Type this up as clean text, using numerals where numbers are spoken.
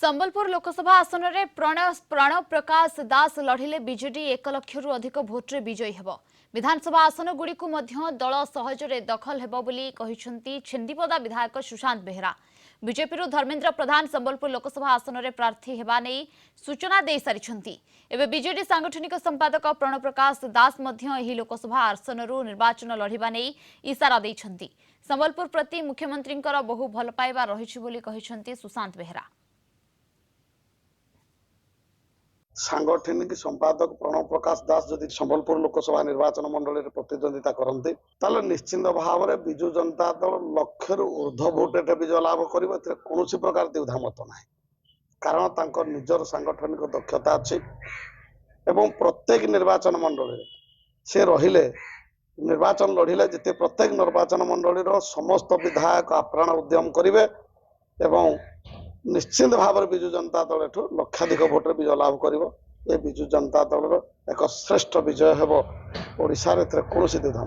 संबलपुर लोकसभा आसन में प्रणव प्रकाश दास लड़िले बीजेडी 1 लाख रु अधिक भोट्रे विजयी हेब। विधानसभा आसन गुड़ी दल सहजरे दखल हेब बोली कहिसेंती छिंदीपदा विधायक सुशांत बेहरा। बीजेपी धर्मेन्द्र प्रधान संबलपुर लोकसभा आसन में प्रार्थी हेबा नै सूचना दे सारिछंती। एबे बीजेडी सांगठनिक संपादक प्रणव प्रकाश दास मध्य एही लोकसभा आसनरू निर्वाचन लड़िबा नै इशारा दैछंती। संबलपुर प्रति मुख्यमंत्रींकर बहु भल पाइबा रहिछि बोली कहिसेंती सुशांत बेहरा। सांगठनिक संपादक प्रणव प्रकाश दास जदि संबलपुर लोकसभा निर्वाचन मंडल प्रतिद्वंदिता करते निश्चिंत भाव में विजु जनता दल लक्ष ऊर्ध भोट विजय लाभ कर कौन प्रकार द्विधा मत ना कारण तांकर निजर सांगठनिक दक्षता अच्छी एवं प्रत्येक निर्वाचन मंडल से रहिले निर्वाचन लड़िले जिते प्रत्येक निर्वाचन मंडल समस्त विधायक आप्राण उद्यम करेंगे एवं निश्चिंत भाव में विजु जनता दल लक्षाधिक भोटे विजय लाभ कर विजु जनता दल एक श्रेष्ठ विजय हेब ओडिशा रे कौन द्विधा।